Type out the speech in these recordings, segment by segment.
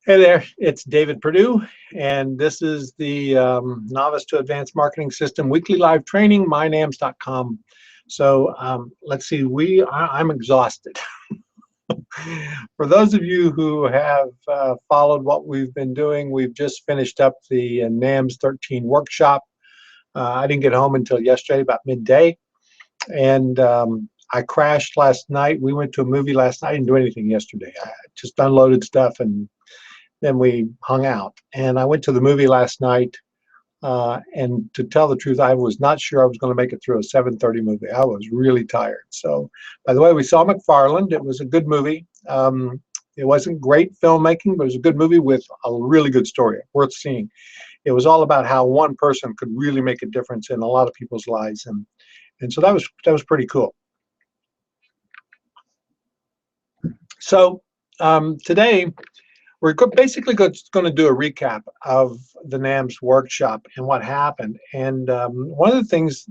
Hey there, it's David Perdue, and this is the Novice to Advanced Marketing System weekly live training, mynams.com. So let's see, I'm exhausted. For those of you who have followed what we've been doing, we've just finished up the NAMS13 workshop. I didn't get home until yesterday, about midday, and I crashed last night. We went to a movie last night. I didn't do anything yesterday. I just unloaded stuff and then we hung out. And I went to the movie last night, and to tell the truth, I was not sure I was going to make it through a 7:30 movie. I was really tired. So, by the way, we saw McFarland. It was a good movie. It wasn't great filmmaking, but it was a good movie with a really good story, worth seeing. It was all about how one person could really make a difference in a lot of people's lives, and so that was pretty cool. So today, we're basically going to do a recap of the NAMS workshop and what happened. And one of the things,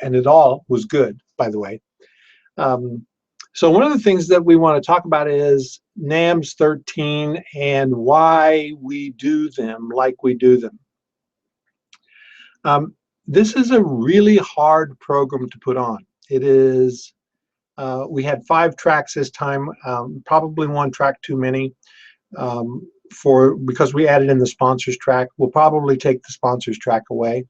and it all was good, by the way. So one of the things that we want to talk about is NAMS 13 and why we do them like we do them. This is a really hard program to put on. It is, we had 5 tracks this time, probably 1 track too many. Because we added in the sponsors track. We'll probably take the sponsors track away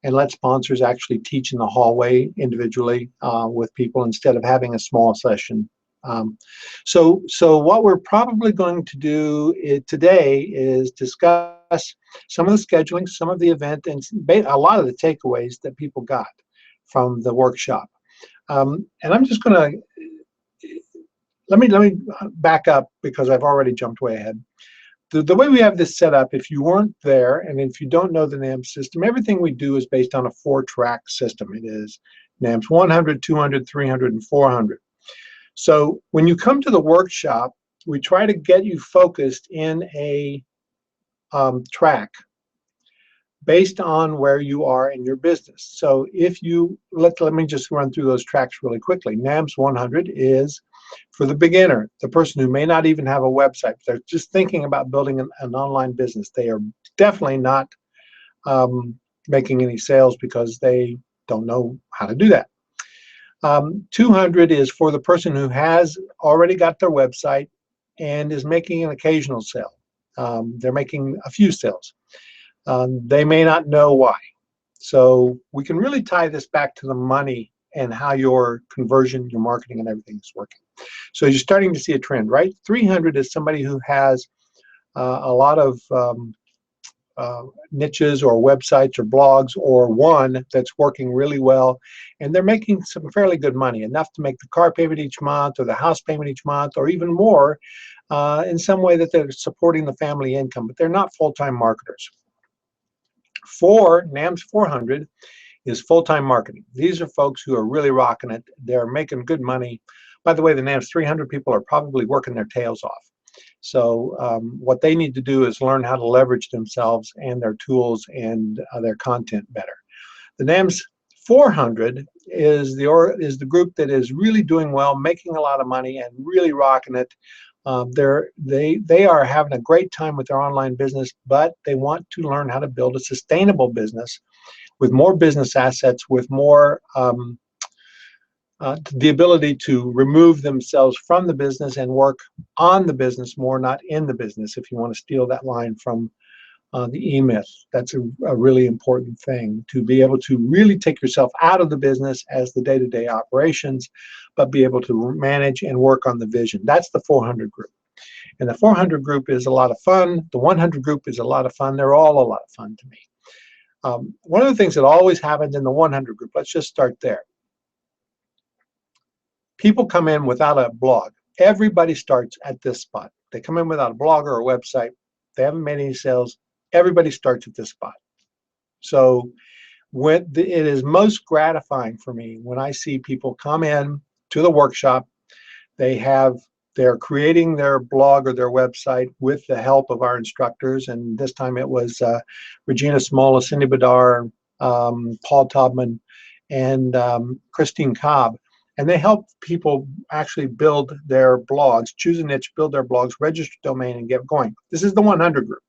and let sponsors actually teach in the hallway individually with people instead of having a small session. So what we're probably going to do today is discuss some of the scheduling, some of the event, and a lot of the takeaways that people got from the workshop. And I'm just going to let me back up because I've already jumped way ahead. The way we have this set up, if you weren't there and if you don't know the NAMS system, everything we do is based on a 4-track system. It is NAMS 100, 200, 300, and 400. So when you come to the workshop, we try to get you focused in a track based on where you are in your business. So if you, let me just run through those tracks really quickly. NAMS 100 is for the beginner, the person who may not even have a website. They're just thinking about building an online business. They are definitely not making any sales because they don't know how to do that. 200 is for the person who has already got their website and is making an occasional sale. They're making a few sales. They may not know why. So we can really tie this back to the money and how your conversion, your marketing, and everything is working. So you're starting to see a trend, right? 300 is somebody who has a lot of niches or websites or blogs, or one that's working really well, and they're making some fairly good money, enough to make the car payment each month or the house payment each month, or even more in some way that they're supporting the family income, but they're not full-time marketers. For NAMS 400 is full-time marketing. These are folks who are really rocking it. They're making good money. By the way, the NAMS 300 people are probably working their tails off. So what they need to do is learn how to leverage themselves and their tools and their content better. The NAMS 400 is the group that is really doing well, making a lot of money, and really rocking it. They are having a great time with their online business, but they want to learn how to build a sustainable business with more business assets, with more the ability to remove themselves from the business and work on the business more, not in the business, if you want to steal that line from the E-Myth. That's a really important thing, to be able to really take yourself out of the business as the day-to-day operations, but be able to manage and work on the vision. That's the 400 group. And the 400 group is a lot of fun. The 100 group is a lot of fun. They're all a lot of fun to me. One of the things that always happens in the 100 group, let's just start there. People come in without a blog. Everybody starts at this spot. They come in without a blog or a website. They haven't made any sales. Everybody starts at this spot. So it is most gratifying for me when I see people come in to the workshop. They're creating their blog or their website with the help of our instructors, and this time it was Regina Smola, Cindy Badar, Paul Taubman, and Christine Cobb. And they help people actually build their blogs, choose a niche, build their blogs, register domain, and get going. This is the 100 group.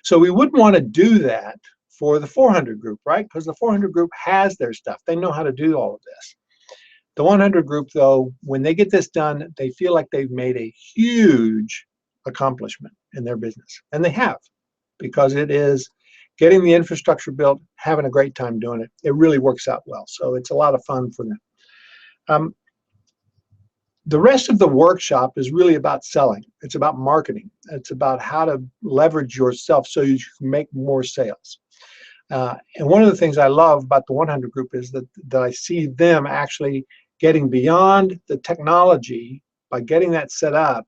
So we wouldn't want to do that for the 400 group, right? Because the 400 group has their stuff. They know how to do all of this. The 100 group, though, when they get this done, they feel like they've made a huge accomplishment in their business. And they have, because it is getting the infrastructure built, having a great time doing it. It really works out well. So it's a lot of fun for them. The rest of the workshop is really about selling. It's about marketing. It's about how to leverage yourself so you can make more sales. And one of the things I love about the 100 group is that I see them actually getting beyond the technology by getting that set up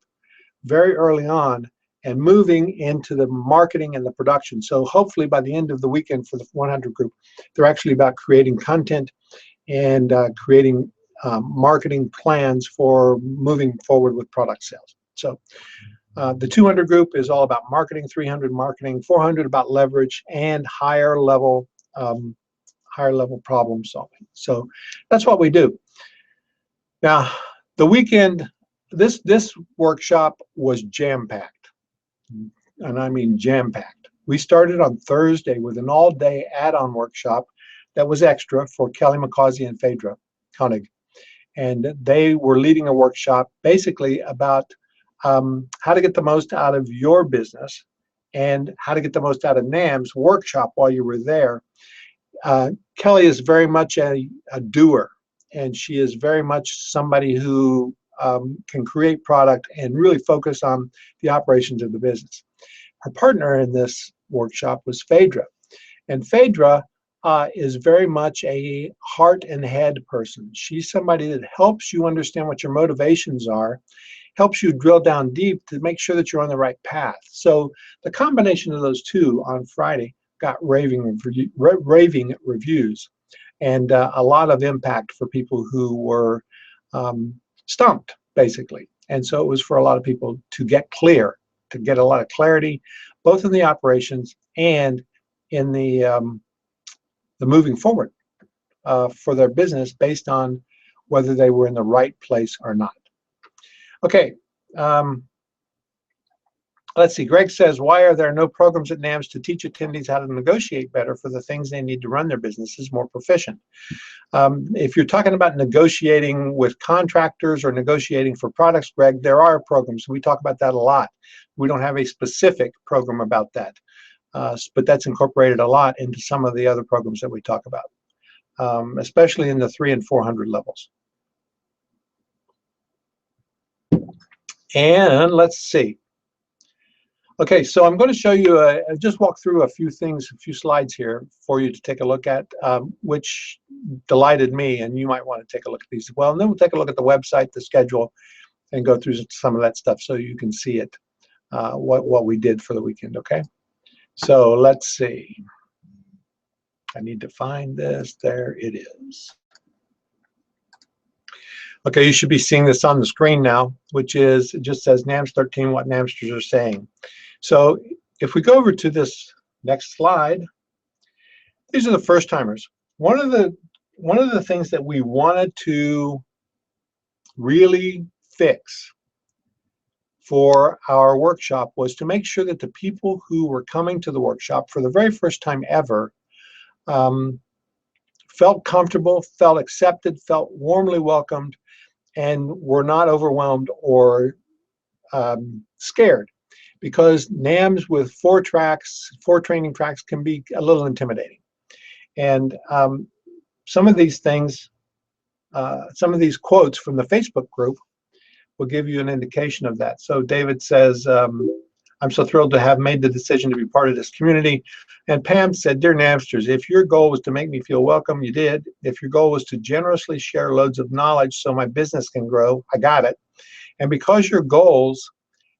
very early on and moving into the marketing and the production. So hopefully by the end of the weekend for the 100 group, they're actually about creating content and creating marketing plans for moving forward with product sales. So the 200 group is all about marketing, 300 marketing, 400 about leverage, and higher level problem solving. So that's what we do. Now, the weekend, this workshop was jam-packed, and I mean jam-packed. We started on Thursday with an all-day add-on workshop that was extra for Kelly McCausey and Phaedra Koenig. And they were leading a workshop basically about how to get the most out of your business and how to get the most out of NAMS workshop while you were there. Kelly is very much a doer, and she is very much somebody who can create product and really focus on the operations of the business. Her partner in this workshop was Phaedra, and Phaedra is very much a heart and head person. She's somebody that helps you understand what your motivations are, helps you drill down deep to make sure that you're on the right path. So the combination of those two on Friday got raving reviews and a lot of impact for people who were stumped, basically. And so it was for a lot of people to get clear, to get a lot of clarity, both in the operations and in the moving forward for their business based on whether they were in the right place or not. Okay, let's see. Greg says, why are there no programs at NAMS to teach attendees how to negotiate better for the things they need to run their businesses more proficient? If you're talking about negotiating with contractors or negotiating for products, Greg, there are programs. We talk about that a lot. We don't have a specific program about that. But that's incorporated a lot into some of the other programs that we talk about, especially in the 300 and 400 levels. And let's see. Okay, so I'm going to show you, just walk through a few things, a few slides here for you to take a look at, which delighted me, and you might want to take a look at these as well. And then we'll take a look at the website, the schedule, and go through some of that stuff so you can see it, what we did for the weekend, okay? So let's see. I need to find this. There it is. Okay, you should be seeing this on the screen now, which is, it just says NAMS13, what NAMSters are saying. So if we go over to this next slide, these are the first timers. One of the things that we wanted to really fix for our workshop was to make sure that the people who were coming to the workshop for the very first time ever felt comfortable, felt accepted, felt warmly welcomed, and were not overwhelmed or scared, because NAMS with 4 training tracks can be a little intimidating. And some of these things, some of these quotes from the Facebook group will give you an indication of that. So David says, I'm so thrilled to have made the decision to be part of this community. And Pam said, dear NAMSters, if your goal was to make me feel welcome, you did. If your goal was to generously share loads of knowledge so my business can grow, I got it. And because your goals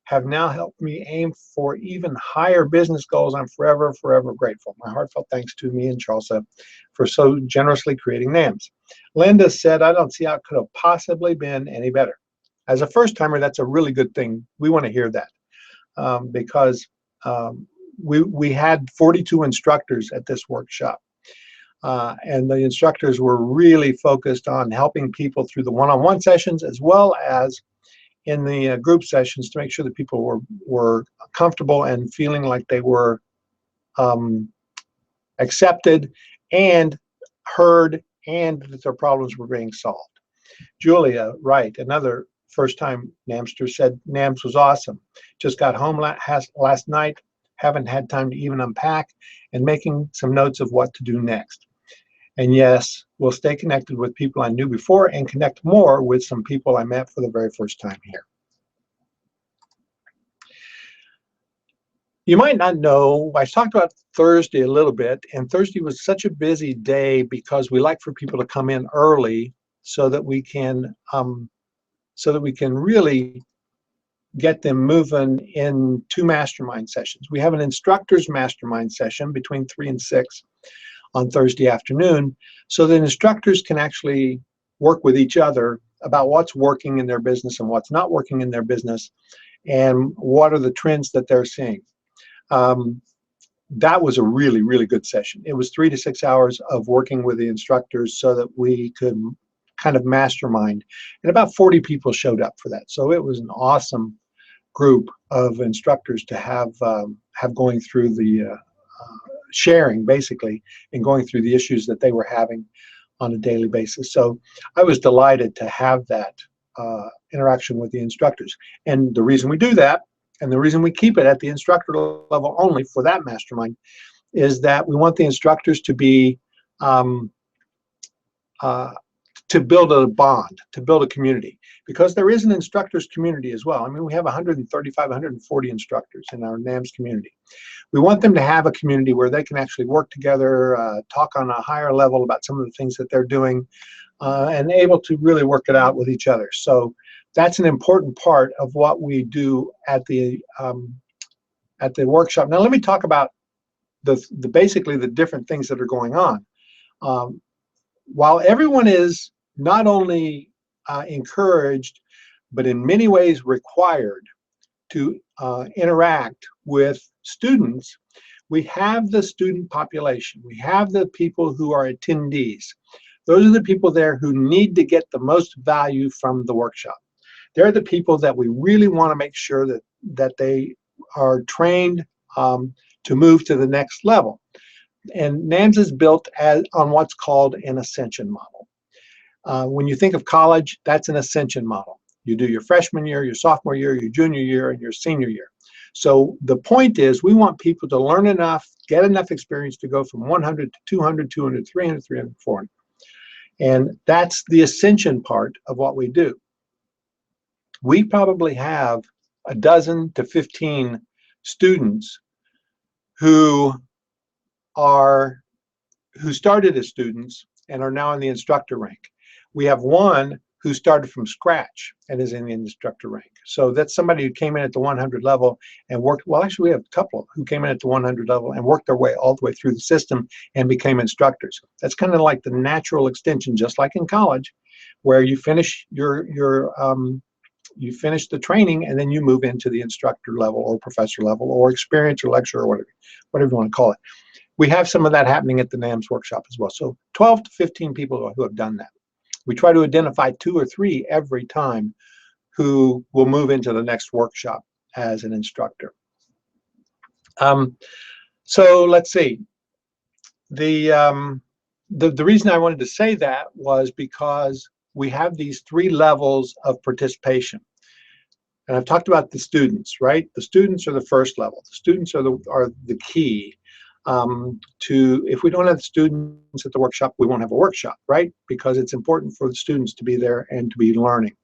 have now helped me aim for even higher business goals, I'm forever, forever grateful. My heartfelt thanks to me and Charlesa for so generously creating NAMS. Linda said, I don't see how it could have possibly been any better. As a first-timer, that's a really good thing. We want to hear that because we had 42 instructors at this workshop. And the instructors were really focused on helping people through the one-on-one sessions as well as in the group sessions to make sure that people were comfortable and feeling like they were accepted and heard, and that their problems were being solved. Julia Wright, another first-time NAMSter, said NAMS was awesome. Just got home last night, haven't had time to even unpack, and making some notes of what to do next. And yes, we'll stay connected with people I knew before and connect more with some people I met for the very first time here. You might not know, I talked about Thursday a little bit, and Thursday was such a busy day because we like for people to come in early so that we can really get them moving in 2 mastermind sessions. We have an instructor's mastermind session between 3 and 6 on Thursday afternoon, so the instructors can actually work with each other about what's working in their business and what's not working in their business, and what are the trends that they're seeing. That was a really, really good session. It was 3 to 6 hours of working with the instructors so that we could kind of mastermind, and about 40 people showed up for that. So it was an awesome group of instructors to have going through the sharing, basically, and going through the issues that they were having on a daily basis. So I was delighted to have that interaction with the instructors. And the reason we do that, and the reason we keep it at the instructor level only for that mastermind, is that we want the instructors to be to build a bond, to build a community, because there is an instructors community as well. I mean, we have 135, 140 instructors in our NAMS community. We want them to have a community where they can actually work together, talk on a higher level about some of the things that they're doing, and able to really work it out with each other. So that's an important part of what we do at the workshop. Now let me talk about basically the different things that are going on. While everyone is not only encouraged, but in many ways required to interact with students, we have the student population. We have the people who are attendees. Those are the people there who need to get the most value from the workshop. They're the people that we really want to make sure that they are trained to move to the next level. And NAMS is built on what's called an ascension model. When you think of college, that's an ascension model. You do your freshman year, your sophomore year, your junior year, and your senior year. So the point is, we want people to learn enough, get enough experience to go from 100 to 200, 200, 300, 300, 400. And that's the ascension part of what we do. We probably have a dozen to 15 students who started as students and are now in the instructor rank. We have one who started from scratch and is in the instructor rank. So that's somebody who came in at the 100 level and worked, well, actually we have a couple who came in at the 100 level and worked their way all the way through the system and became instructors. That's kind of like the natural extension, just like in college, where you finish you finish the training and then you move into the instructor level or professor level or experience or lecturer or whatever you want to call it. We have some of that happening at the NAMS workshop as well. So 12 to 15 people who have done that. We try to identify 2 or 3 every time who will move into the next workshop as an instructor. So let's see. The reason I wanted to say that was because we have these 3 levels of participation. And I've talked about the students, right? The students are the first level. The students are the key. If we don't have the students at the workshop, we won't have a workshop, right? Because it's important for the students to be there and to be learning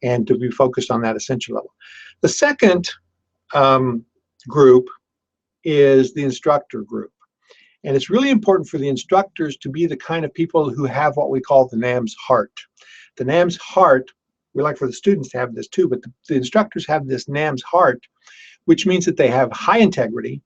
and to be focused on that essential level. The second group is the instructor group. And it's really important for the instructors to be the kind of people who have what we call the NAMS heart. The NAMS heart, we like for the students to have this too, but the instructors have this NAMS heart, which means that they have high integrity,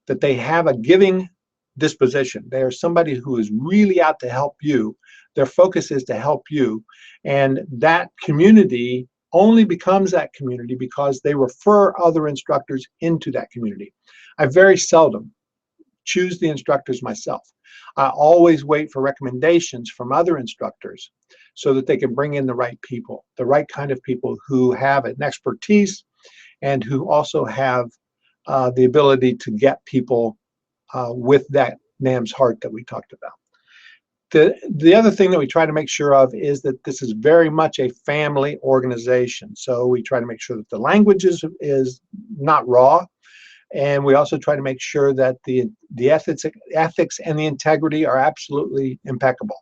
that they have a giving disposition. They are somebody who is really out to help you. Their focus is to help you. And that community only becomes that community because they refer other instructors into that community. I very seldom choose the instructors myself. I always wait for recommendations from other instructors so that they can bring in the right people, the right kind of people who have an expertise and who also have the ability to get people with that NAMS heart that we talked about. The other thing that we try to make sure of is that this is very much a family organization. So we try to make sure that the language is not raw, and we also try to make sure that the ethics and the integrity are absolutely impeccable.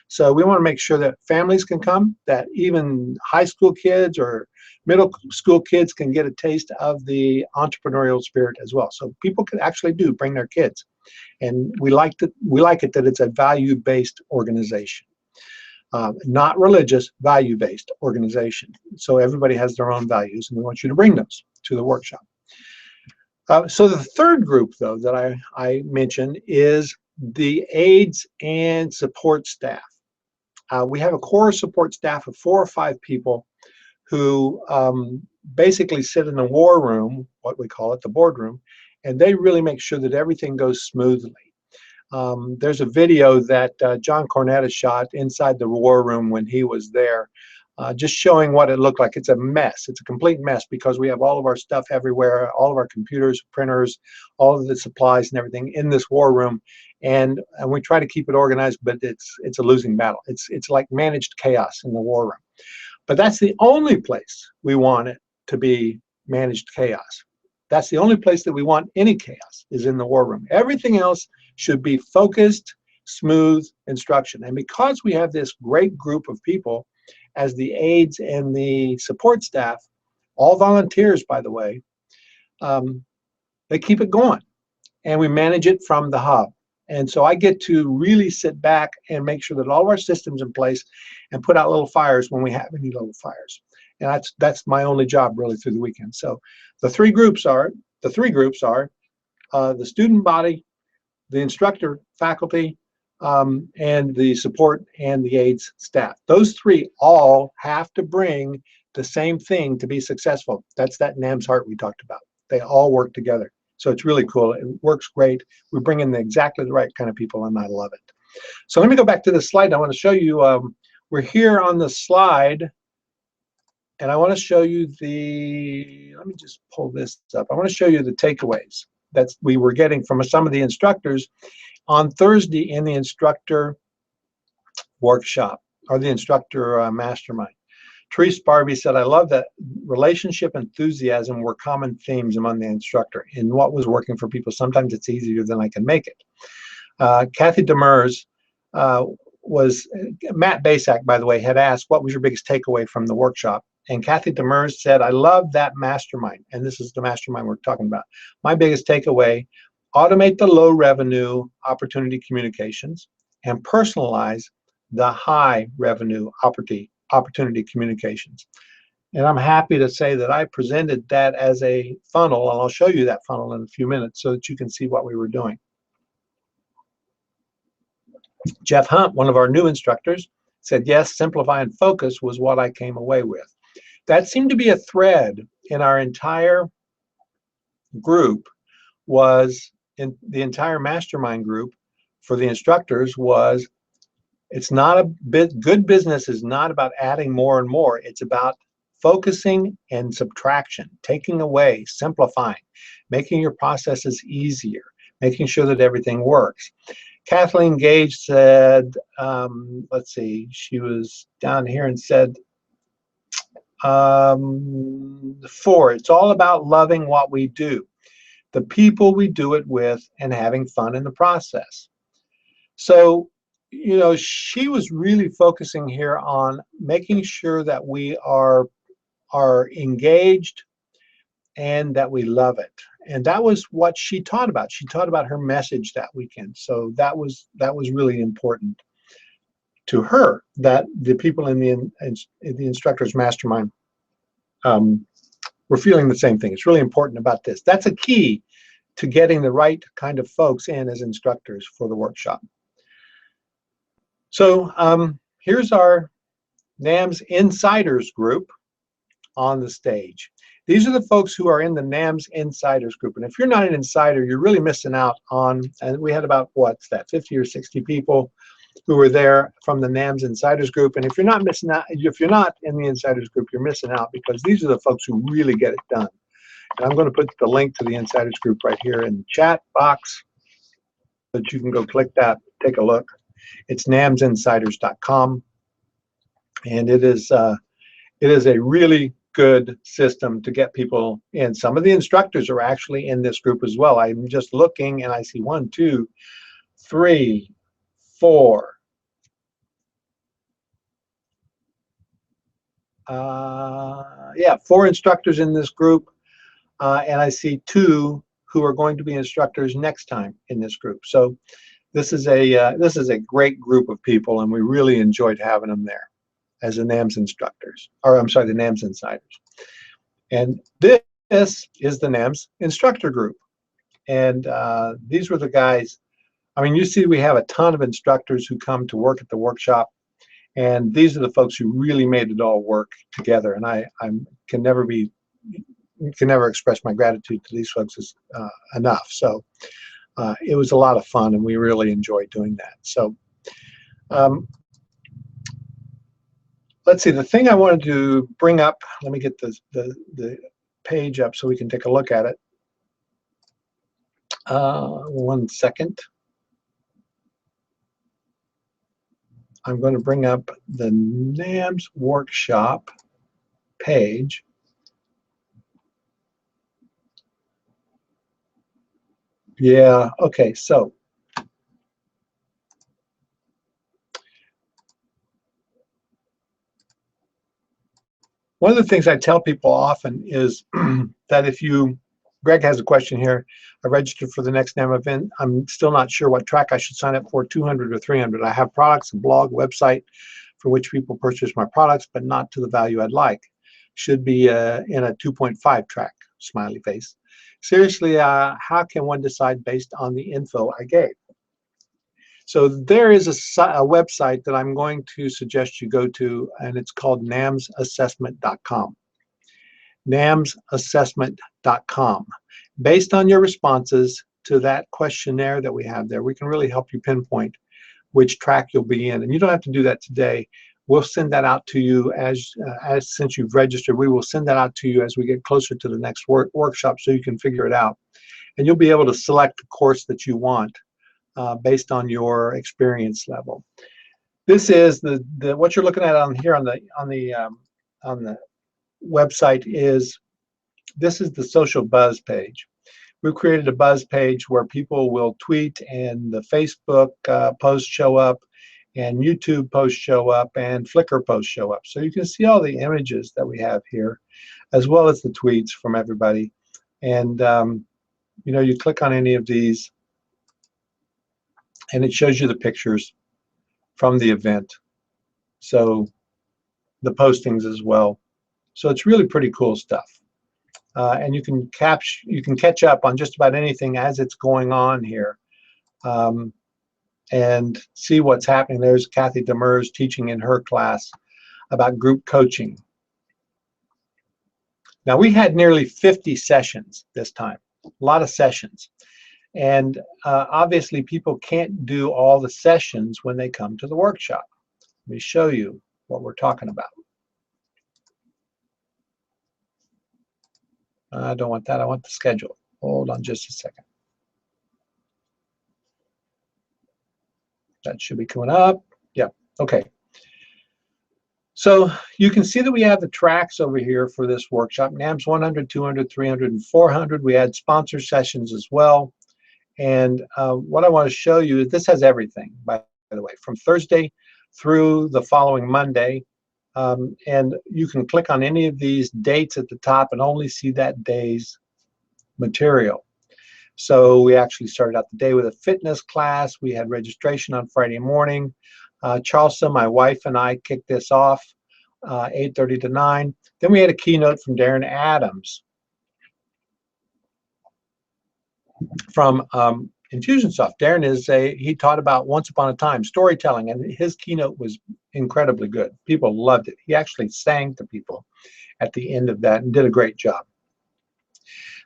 So we want to make sure that families can come, that even high school kids or middle school kids can get a taste of the entrepreneurial spirit as well. So people can actually do bring their kids. And we like it that it's a value-based organization, not religious, value-based organization. So everybody has their own values, and we want you to bring those to the workshop. So the third group, though, that I mentioned is the aides and support staff. We have a core support staff of 4 or 5 people who basically sit in the war room, what we call it, the boardroom, and they really make sure that everything goes smoothly. There's a video that John Cornetta shot inside the war room when he was there, just showing what it looked like. It's a mess. It's a complete mess because we have all of our stuff everywhere, all of our computers, printers, all of the supplies and everything in this war room. And we try to keep it organized, but it's a losing battle. It's like managed chaos in the war room. But that's the only place we want it to be managed chaos. That's the only place that we want any chaos, is in the war room. Everything else should be focused, smooth instruction. And because we have this great group of people as the aides and the support staff, all volunteers, by the way, they keep it going. And we manage it from the hub. And so I get to really sit back and make sure that all of our systems in place and put out little fires when we have any little fires. And that's my only job really through the weekend. So the three groups are the student body, the instructor faculty, and the support and the aides staff. Those three all have to bring the same thing to be successful. That's that NAMS heart we talked about. They all work together. So it's really cool. It works great. We bring in exactly the right kind of people, and I love it. So let me go back to this slide. I want to show you, we're here on the slide, and I want to show you let me just pull this up. I want to show you the takeaways that we were getting from some of the instructors on Thursday in the instructor workshop, or the instructor mastermind. Therese Barbie said, I love that relationship enthusiasm were common themes among the instructor in what was working for people. Sometimes it's easier than I can make it. Kathy Demers Matt Basak, by the way, had asked, what was your biggest takeaway from the workshop? And Kathy Demers said, I love that mastermind. And this is the mastermind we're talking about. My biggest takeaway, automate the low revenue opportunity communications and personalize the high revenue opportunity communications. And I'm happy to say that I presented that as a funnel, and I'll show you that funnel in a few minutes so that you can see what we were doing. Jeff Hunt, one of our new instructors, said, yes, simplify and focus was what I came away with. That seemed to be a thread in our entire group, was in the entire mastermind group for the instructors, was it's not a bit, good business is not about adding more and more. It's about focusing and subtraction, taking away, simplifying, making your processes easier, making sure that everything works. Kathleen Gage said, let's see, she was down here and said, 4, it's all about loving what we do, the people we do it with, and having fun in the process. So, you know, she was really focusing here on making sure that we are engaged and that we love it. And that was what she taught about. She taught about her message that weekend. So that was really important to her, that the people in the instructors mastermind were feeling the same thing. It's really important about this. That's a key to getting the right kind of folks in as instructors for the workshop. So here's our NAMS Insiders group. on the stage. These are the folks who are in the NAMS Insiders group. And if you're not an insider, you're really missing out on, and we had about, what's that, 50 or 60 people who were there from the NAMS Insiders group. And if you're not missing out, if you're not in the Insiders group, you're missing out, because these are the folks who really get it done. And I'm going to put the link to the Insiders group right here in the chat box, so that you can go click that, take a look. It's namsinsiders.com, and it is a really good system to get people in. Some of the instructors are actually in this group as well. I'm just looking and I see 1, 2, 3, 4. Yeah, 4 instructors in this group, and I see 2 who are going to be instructors next time in this group. So this is a great group of people, and we really enjoyed having them there as the NAMS instructors, or I'm sorry, the NAMS Insiders. And this is the NAMS instructor group. And these were the guys. I mean, you see we have a ton of instructors who come to work at the workshop, and these are the folks who really made it all work together. And I can never express my gratitude to these folks enough. So it was a lot of fun, and we really enjoyed doing that. So let's see, the thing I wanted to bring up, let me get the page up so we can take a look at it. 1 second. I'm going to bring up the NAMS workshop page. Yeah, okay, so one of the things I tell people often is that if you, Greg has a question here, I registered for the next NAM event. I'm still not sure what track I should sign up for, 200 or 300. I have products, a blog, website for which people purchase my products, but not to the value I'd like. Should be in a 2.5 track, smiley face. Seriously, how can one decide based on the info I gave? So there is a website that I'm going to suggest you go to, and it's called NAMSassessment.com. NAMSassessment.com. Based on your responses to that questionnaire that we have there, we can really help you pinpoint which track you'll be in. And you don't have to do that today. We'll send that out to you since you've registered. We will send that out to you as we get closer to the next workshop, so you can figure it out. And you'll be able to select the course that you want based on your experience level. This is what you're looking at on here on the website is, this is the social buzz page. We've created a buzz page where people will tweet, and the Facebook posts show up, and YouTube posts show up, and Flickr posts show up. So you can see all the images that we have here, as well as the tweets from everybody. And you know, you click on any of these, and it shows you the pictures from the event. So the postings as well. So it's really pretty cool stuff. And you can catch up on just about anything as it's going on here, and see what's happening. There's Kathy Demers teaching in her class about group coaching. Now, we had nearly 50 sessions this time, a lot of sessions. And obviously, people can't do all the sessions when they come to the workshop. Let me show you what we're talking about. I don't want that. I want the schedule. Hold on just a second. That should be coming up. Yeah, okay. So you can see that we have the tracks over here for this workshop. NAMS 100, 200, 300, and 400. We had sponsor sessions as well. And what I want to show you is this has everything, by the way, from Thursday through the following Monday. And you can click on any of these dates at the top and only see that day's material. So we actually started out the day with a fitness class. We had registration on Friday morning. Charleston, my wife, and I kicked this off 8:30 to 9. Then we had a keynote from Darren Adams from Infusionsoft. Darren he taught about Once Upon a Time, storytelling, and his keynote was incredibly good. People loved it. He actually sang to people, at the end of that and did a great job.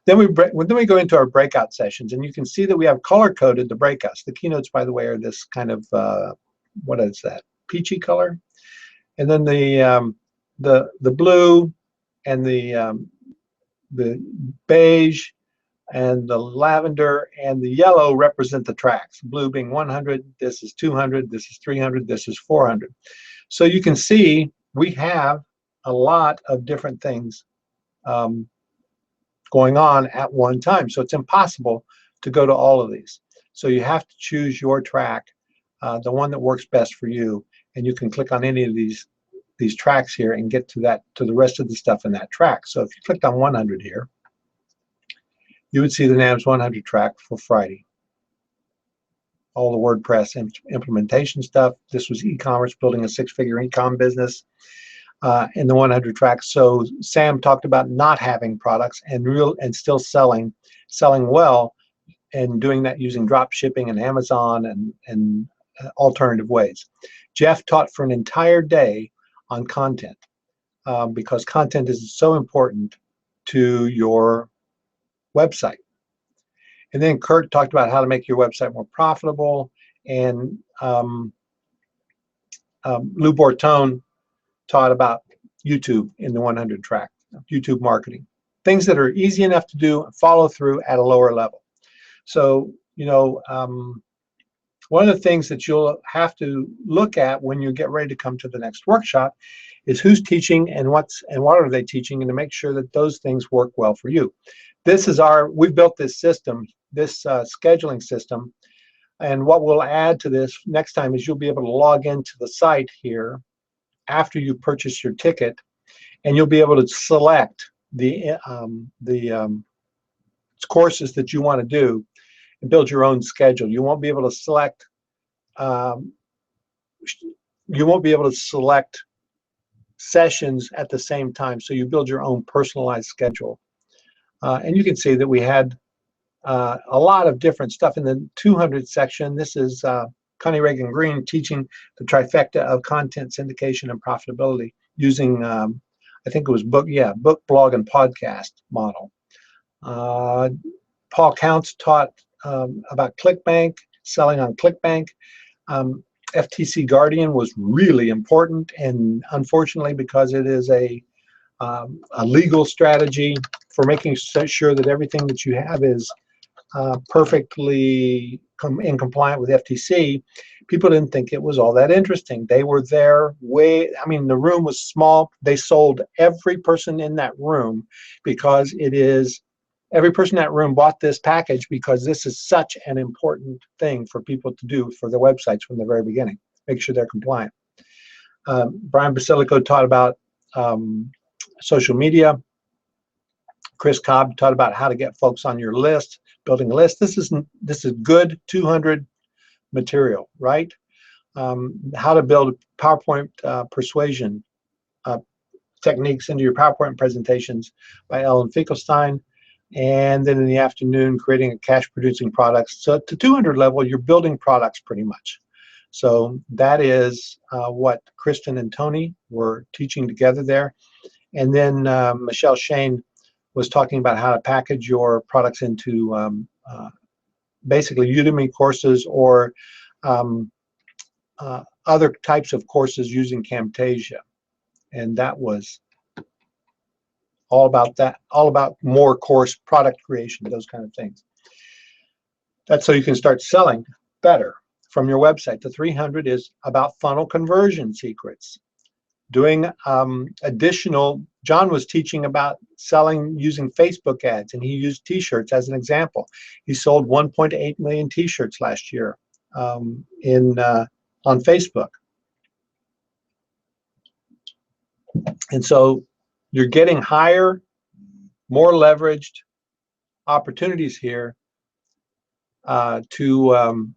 Then we go into our breakout sessions, and you can see that we have color-coded the breakouts. The keynotes, by the way, are this kind of what is that? Peachy color, and then the blue and the beige and the lavender and the yellow represent the tracks. Blue being 100, this is 200, this is 300, this is 400. So you can see we have a lot of different things going on at one time. So it's impossible to go to all of these. So you have to choose your track, the one that works best for you, and you can click on any of these tracks here and get to the rest of the stuff in that track. So if you clicked on 100 here, you would see the NAMS 100 track for Friday. All the WordPress implementation stuff. This was e-commerce, building a six-figure e-com business in the 100 tracks. So Sam talked about not having products and still selling well, and doing that using drop shipping and Amazon and alternative ways. Jeff taught for an entire day on content because content is so important to your website. And then Kurt talked about how to make your website more profitable, and Lou Bortone taught about YouTube in the 100 track, YouTube marketing. Things that are easy enough to do and follow through at a lower level. So, you know, one of the things that you'll have to look at when you get ready to come to the next workshop is who's teaching and what are they teaching, and to make sure that those things work well for you. This is we've built this system, this scheduling system, and what we'll add to this next time is you'll be able to log into the site here after you purchase your ticket, and you'll be able to select the courses that you want to do and build your own schedule. You won't be able to select sessions at the same time, so you build your own personalized schedule. And you can see that we had a lot of different stuff in the 200 section. This is Connie Reagan Green teaching the trifecta of content, syndication, and profitability using, I think it was book, blog, and podcast model. Paul Counts taught about ClickBank, selling on ClickBank. FTC Guardian was really important, and unfortunately, because it is a legal strategy for making sure that everything that you have is perfectly compliant with FTC, people didn't think it was all that interesting. They were there I mean, the room was small. They sold every person in that room because every person in that room bought this package because this is such an important thing for people to do for their websites from the very beginning. Make sure they're compliant. Brian Basilico taught about social media. Chris Cobb taught about how to get folks on your list, building a list. This is good 200 material, right? How to build PowerPoint persuasion techniques into your PowerPoint presentations by Ellen Finkelstein. And then in the afternoon, creating a cash-producing product. So at the 200 level, you're building products pretty much. So that is what Kristen and Tony were teaching together there. And then Michelle Shane was talking about how to package your products into basically Udemy courses or other types of courses using Camtasia. And that was all about that, all about more course product creation, those kind of things. That's so you can start selling better from your website. The 300 is about funnel conversion secrets. Doing additional, John was teaching about selling using Facebook ads, and he used t-shirts as an example. He sold 1.8 million t-shirts last year on Facebook. And so you're getting higher, more leveraged opportunities here to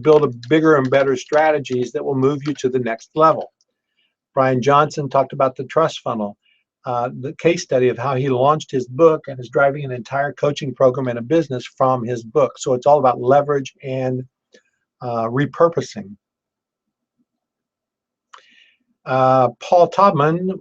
build a bigger and better strategies that will move you to the next level. Brian Johnson talked about the trust funnel, the case study of how he launched his book and is driving an entire coaching program and a business from his book. So it's all about leverage and repurposing. Paul Taubman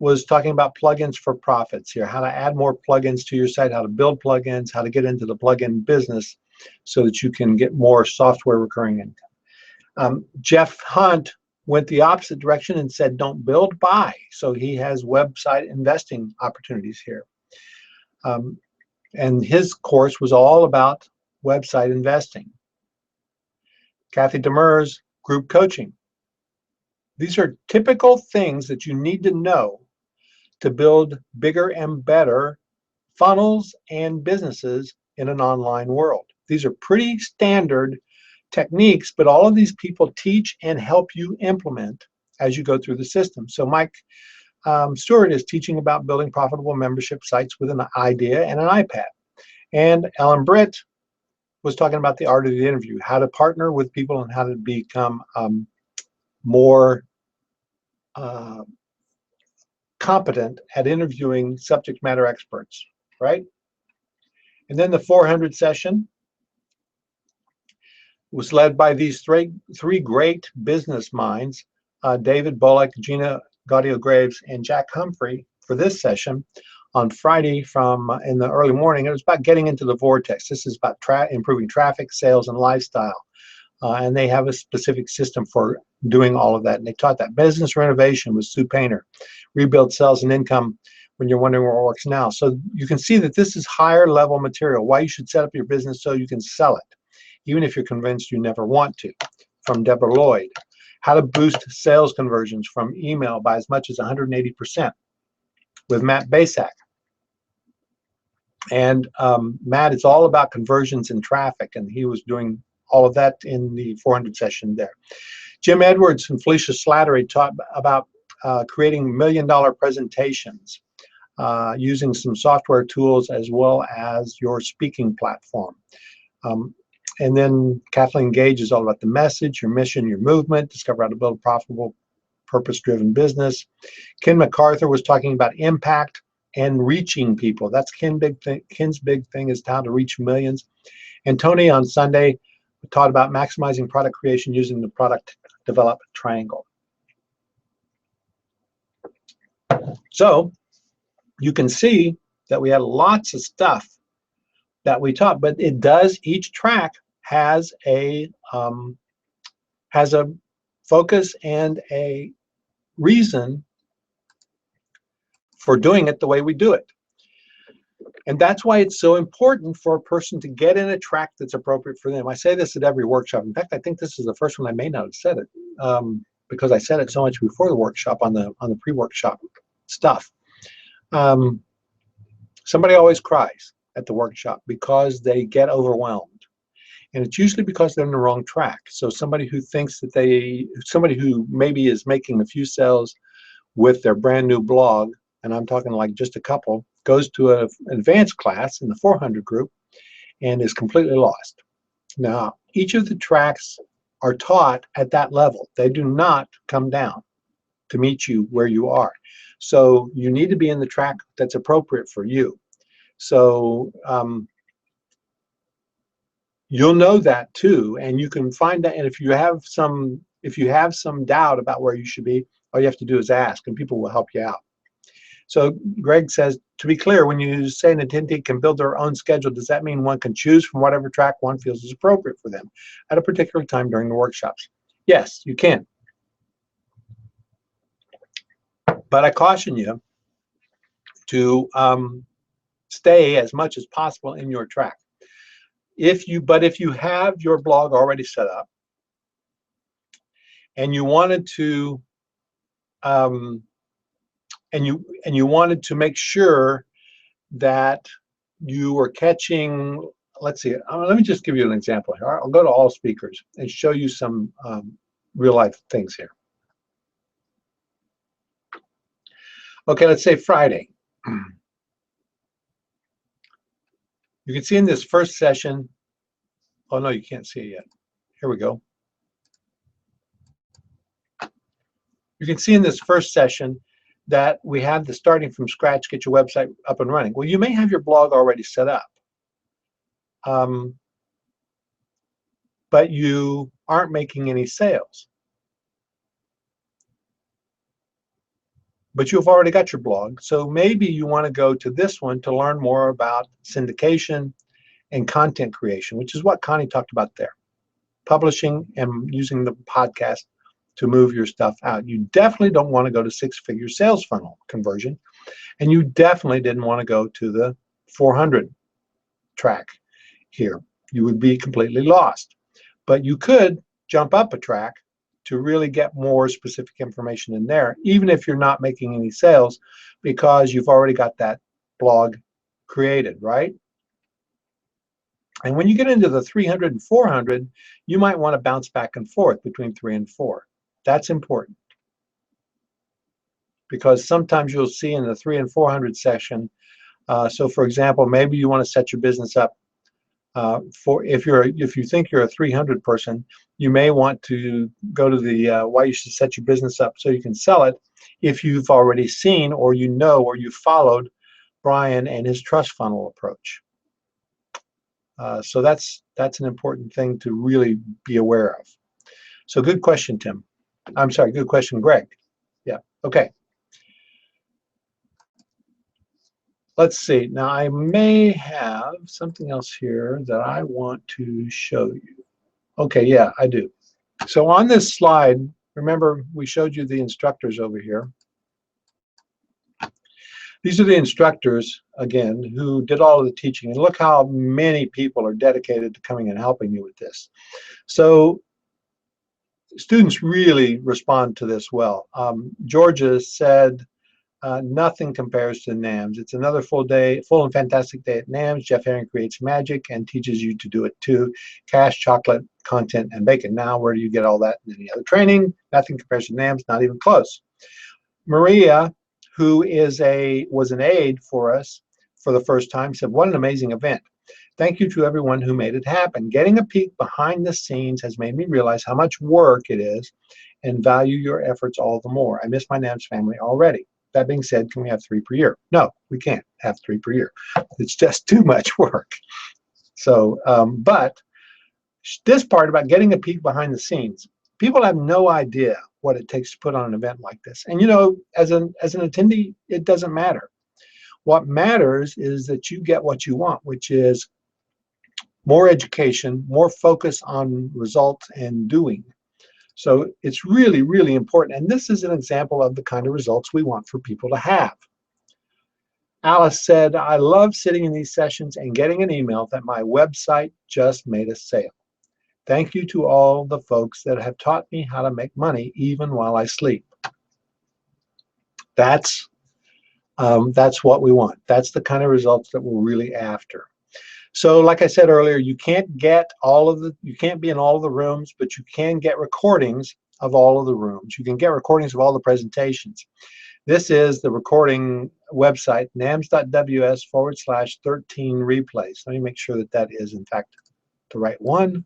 was talking about plugins for profits here, how to add more plugins to your site, how to build plugins, how to get into the plugin business so that you can get more software recurring income. Jeff Hunt went the opposite direction and said, don't build, buy. So he has website investing opportunities here. And his course was all about website investing. Kathy Demers, group coaching. These are typical things that you need to know to build bigger and better funnels and businesses in an online world. These are pretty standard techniques, but all of these people teach and help you implement as you go through the system. So Mike Stewart is teaching about building profitable membership sites with an idea and an iPad. And Ellen Britt was talking about the art of the interview, how to partner with people and how to become more competent at interviewing subject matter experts, right? And then the 400 session was led by these three great business minds, David Bullock, Gina Gaudio-Graves, and Jack Humphrey for this session on Friday in the early morning. It was about getting into the vortex. This is about improving traffic, sales, and lifestyle. And they have a specific system for doing all of that. And they taught that. Business renovation with Sue Painter. Rebuild sales and income when you're wondering what works now. So you can see that this is higher level material. Why you should set up your business so you can sell it, even if you're convinced you never want to. From Deborah Lloyd. How to boost sales conversions from email by as much as 180% with Matt Basak. And Matt is all about conversions and traffic, and he was doing all of that in the 400 session there. Jim Edwards and Felicia Slattery taught about creating $1 million presentations using some software tools as well as your speaking platform. And then Kathleen Gage is all about the message, your mission, your movement, discover how to build a profitable, purpose-driven business. Ken MacArthur was talking about impact and reaching people. That's Ken's big thing is how to reach millions. And Tony on Sunday taught about maximizing product creation using the product develop triangle. So you can see that we had lots of stuff that we taught, but it does, each track has a focus and a reason for doing it the way we do it. And that's why it's so important for a person to get in a track that's appropriate for them. I say this at every workshop. In fact, I think this is the first one I may not have said it because I said it so much before the workshop on the pre-workshop stuff. Somebody always cries at the workshop because they get overwhelmed. And it's usually because they're in the wrong track. So somebody who thinks that somebody who maybe is making a few sales with their brand new blog, and I'm talking like just a couple, goes to an advanced class in the 400 group and is completely lost. Now, each of the tracks are taught at that level. They do not come down to meet you where you are. So you need to be in the track that's appropriate for you. So you'll know that too, and you can find that. And if you have some doubt about where you should be, all you have to do is ask, and people will help you out. So Greg says, to be clear, when you say an attendee can build their own schedule, does that mean one can choose from whatever track one feels is appropriate for them at a particular time during the workshops? Yes, you can. But I caution you to stay as much as possible in your track. But if you have your blog already set up and you wanted to and you wanted to make sure that you were catching, let's see, let me just give you an example here. I'll go to all speakers and show you some real life things here. Okay, let's say Friday. You can see in this first session, oh no, you can't see it yet. Here we go. You can see in this first session that we have the starting from scratch, get your website up and running. Well, you may have your blog already set up, but you aren't making any sales. but you've already got your blog. So maybe you want to go to this one to learn more about syndication and content creation, which is what Connie talked about there. Publishing and using the podcast to move your stuff out. You definitely don't want to go to six-figure sales funnel conversion, and you definitely didn't want to go to the 400 track here. You would be completely lost. But you could jump up a track to really get more specific information in there, even if you're not making any sales, because you've already got that blog created, right? And when you get into the 300 and 400, you might want to bounce back and forth between 3 and 4. That's important, because sometimes you'll see in the 3 and 400 section, so for example, maybe you want to set your business up for, if you think you're a 300 person, you may want to go to the why you should set your business up so you can sell it, if you've already seen or you know or you followed Brian and his trust funnel approach. So that's an important thing to really be aware of. So good question, Tim. I'm sorry, good question, Greg. Yeah, okay. Let's see. Now I may have something else here that I want to show you. Okay, yeah, I do. So on this slide, remember we showed you the instructors over here. These are the instructors, again, who did all of the teaching. And look how many people are dedicated to coming and helping you with this. So students really respond to this well. Georgia said, nothing compares to NAMS. It's another full and fantastic day at NAMS. Jeff Herring creates magic and teaches you to do it too. Cash, chocolate, content, and bacon. Now, where do you get all that in any other training? Nothing compares to NAMS, not even close. Maria, who was an aide for us for the first time, said, what an amazing event. Thank you to everyone who made it happen. Getting a peek behind the scenes has made me realize how much work it is and value your efforts all the more. I miss my NAMS family already. That being said, can we have 3 per year? No, we can't have 3 per year. It's just too much work. So, but this part about getting a peek behind the scenes, people have no idea what it takes to put on an event like this. And you know, as an attendee, it doesn't matter. What matters is that you get what you want, which is more education, more focus on results and doing. So it's really, really important. And this is an example of the kind of results we want for people to have. Alice said, I love sitting in these sessions and getting an email that my website just made a sale. Thank you to all the folks that have taught me how to make money even while I sleep. That's what we want. That's the kind of results that we're really after. So like I said earlier, you can't be in all of the rooms, but you can get recordings of all of the rooms. You can get recordings of all the presentations. This is the recording website, nams.ws/13 replays. Let me make sure that that is, in fact, the right one.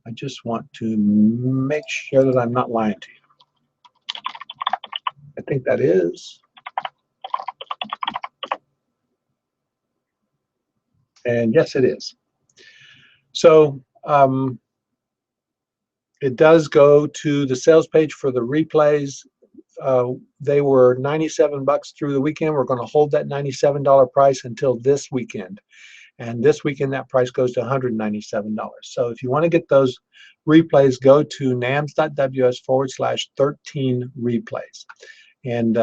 I just want to make sure that I'm not lying to you. I think that is. And yes, it is. So it does go to the sales page for the replays. They were $97 through the weekend. We're going to hold that $97 price until this weekend. And this weekend, that price goes to $197. So if you want to get those replays, go to nams.ws/13 replays. And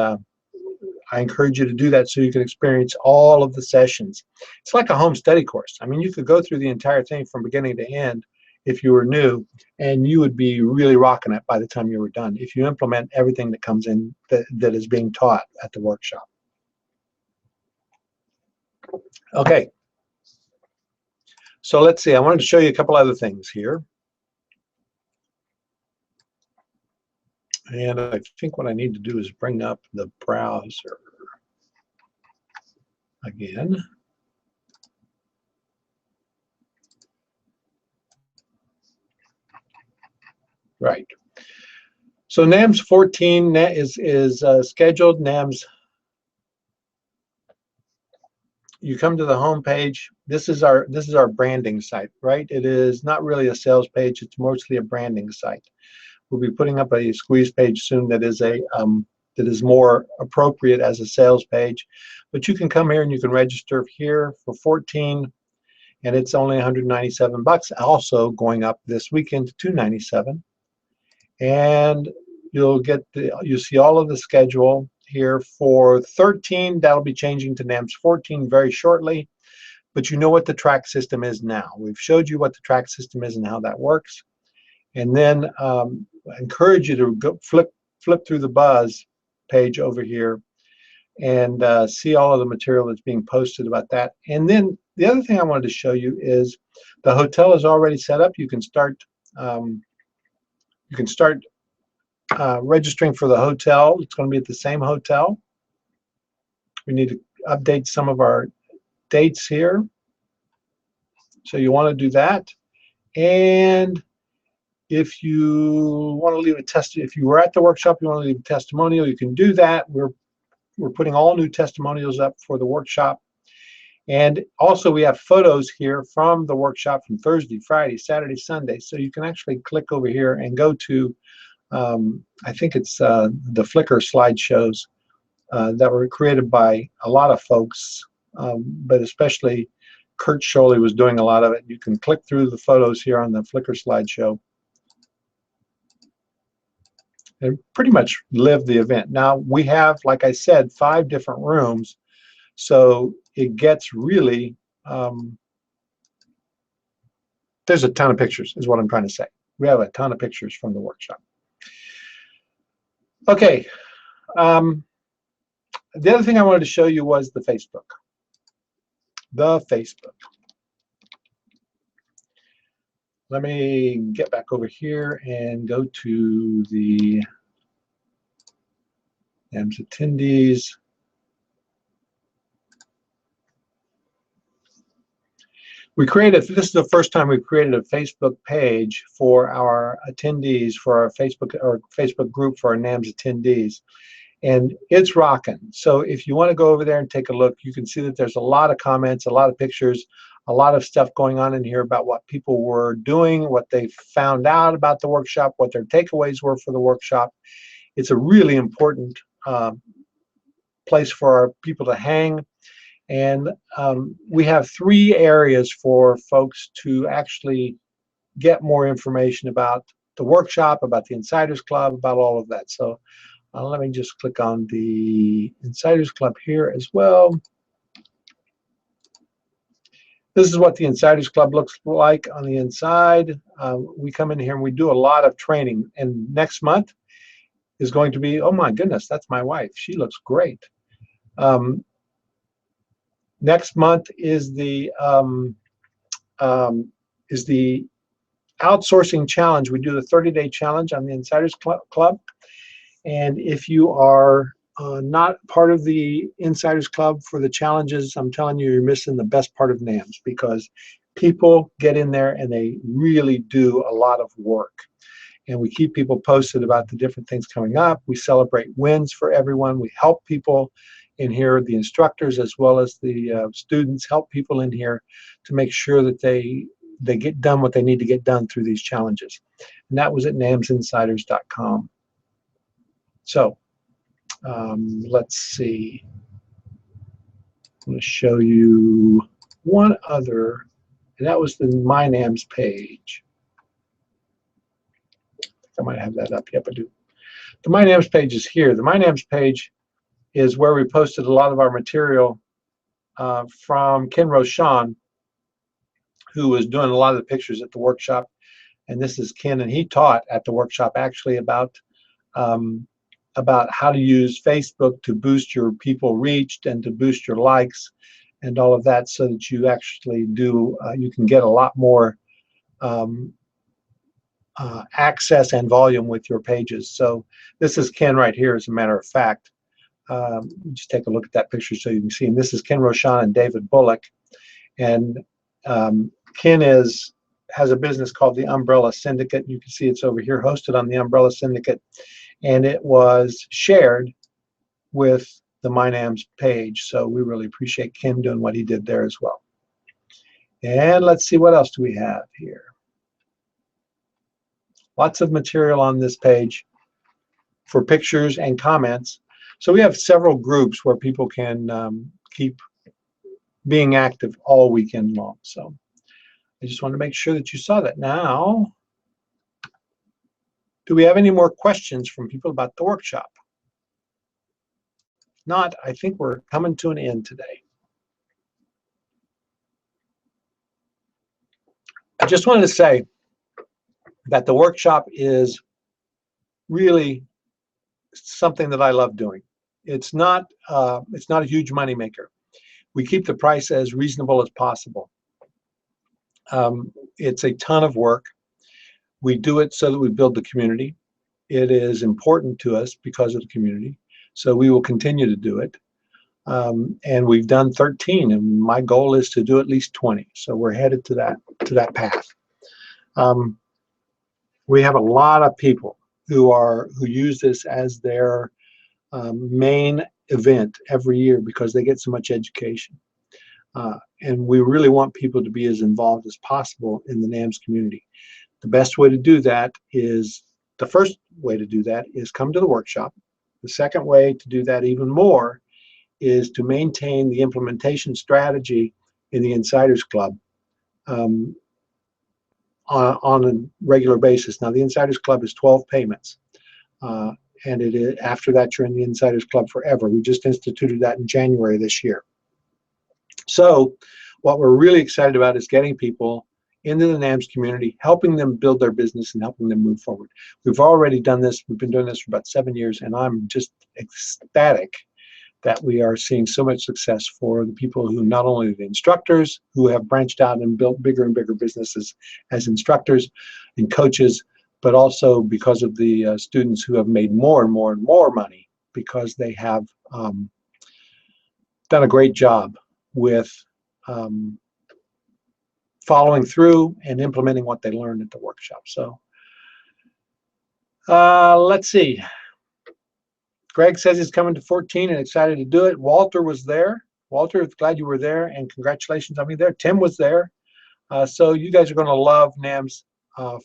I encourage you to do that so you can experience all of the sessions. It's like a home study course. I mean, you could go through the entire thing from beginning to end if you were new, and you would be really rocking it by the time you were done if you implement everything that comes in that is being taught at the workshop. Okay. So let's see. I wanted to show you a couple other things here. And I think what I need to do is bring up the browser again. Right. So NAMS13 is scheduled. NAMS. You come to the home page. This is our branding site, right? It is not really a sales page. It's mostly a branding site. We'll be putting up a squeeze page soon that is a that is more appropriate as a sales page. But you can come here and you can register here for 14, and it's only 197 bucks. Also going up this weekend to 297, and you'll see all of the schedule here for 13. That'll be changing to NAMS14 very shortly. But you know what the track system is now. We've showed you what the track system is and how that works. And then I encourage you to go flip through the Buzz page over here and see all of the material that's being posted about that. And then the other thing I wanted to show you is the hotel is already set up. You can start registering for the hotel. It's going to be at the same hotel. We need to update some of our dates here, so you want to do that. And if you want to leave a if you were at the workshop, you want to leave a testimonial, you can do that. We're putting all new testimonials up for the workshop. And also we have photos here from the workshop from Thursday, Friday, Saturday, Sunday. So you can actually click over here and go to, I think it's the Flickr slideshows that were created by a lot of folks, but especially Kurt Scholey was doing a lot of it. You can click through the photos here on the Flickr slideshow and pretty much live the event. Now we have, like I said, 5 different rooms, so it gets really, there's a ton of pictures is what I'm trying to say. We have a ton of pictures from the workshop. Okay, the other thing I wanted to show you was the Facebook. Let me get back over here and go to the NAMS attendees. This is the first time we've created a Facebook page for our attendees, for our Facebook group for our NAMS attendees. And it's rocking. So if you want to go over there and take a look, you can see that there's a lot of comments, a lot of pictures, a lot of stuff going on in here about what people were doing, what they found out about the workshop, what their takeaways were for the workshop. It's a really important place for our people to hang. And we have 3 areas for folks to actually get more information about the workshop, about the Insiders Club, about all of that. So let me just click on the Insiders Club here as well. This is what the Insiders Club looks like on the inside. We come in here and we do a lot of training. And next month is going to be, oh my goodness, that's my wife. She looks great. Next month is the outsourcing challenge. We do the 30-day challenge on the Insiders Club. And if you are not part of the Insiders Club for the challenges, I'm telling you, you're missing the best part of NAMS, because people get in there and they really do a lot of work. And we keep people posted about the different things coming up. We celebrate wins for everyone. We help people in here, the instructors as well as the students help people in here to make sure that they get done what they need to get done through these challenges. And that was at NAMSinsiders.com. So let's see. I'm going to show you one other, and that was the My NAMS page. I might have that up. Yep, I do. The My NAMS page is here. The My NAMS page is where we posted a lot of our material from Ken Roshan, who was doing a lot of the pictures at the workshop. And this is Ken, and he taught at the workshop actually about how to use Facebook to boost your people reached and to boost your likes and all of that, so that you actually you can get a lot more access and volume with your pages. So this is Ken right here, as a matter of fact. Just take a look at that picture so you can see him. This is Ken Roshan and David Bullock. And Ken has a business called the Umbrella Syndicate. You can see it's over here, hosted on the Umbrella Syndicate. And it was shared with the My NAMS page. So we really appreciate Ken doing what he did there as well. And let's see, what else do we have here? Lots of material on this page for pictures and comments. So we have several groups where people can keep being active all weekend long. So I just want to make sure that you saw that. Now, do we have any more questions from people about the workshop? If not, I think we're coming to an end today. I just wanted to say that the workshop is really something that I love doing. It's not a huge moneymaker. We keep the price as reasonable as possible. It's a ton of work. We do it so that we build the community. It is important to us because of the community, so we will continue to do it. And we've done 13, and my goal is to do at least 20. So we're headed to that path. We have a lot of people who use this as their main event every year because they get so much education. And we really want people to be as involved as possible in the NAMS community. The best way to do that is, the first way to do that is come to the workshop. The second way to do that even more is to maintain the implementation strategy in the Insiders Club on a regular basis. Now, the Insiders Club is 12 payments. And it is, after that, you're in the Insiders Club forever. We just instituted that in January this year. So what we're really excited about is getting people into the NAMS community, helping them build their business and helping them move forward. We've already done this. We've been doing this for about 7 years, and I'm just ecstatic that we are seeing so much success for the people who, not only the instructors who have branched out and built bigger and bigger businesses as instructors and coaches, but also because of the students who have made more and more and more money because they have done a great job with following through and implementing what they learned at the workshop. So let's see. Greg says he's coming to 14 and excited to do it. Walter was there. Walter, glad you were there, and congratulations on being there. Tim was there. So you guys are going to love NAMS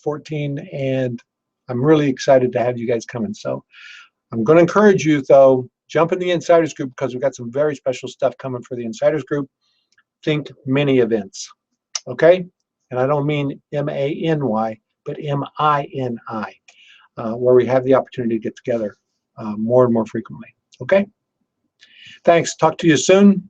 14, and I'm really excited to have you guys coming. So I'm going to encourage you, though, jump in the Insiders group because we've got some very special stuff coming for the Insiders group. Think mini events, okay? And I don't mean M-A-N-Y, but M-I-N-I, where we have the opportunity to get together more and more frequently, okay? Thanks. Talk to you soon.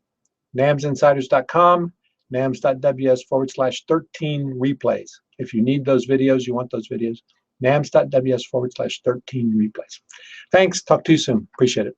NAMSinsiders.com, NAMS.ws/13 replays. If you need those videos, you want those videos, NAMS.ws/13 replays. Thanks. Talk to you soon. Appreciate it.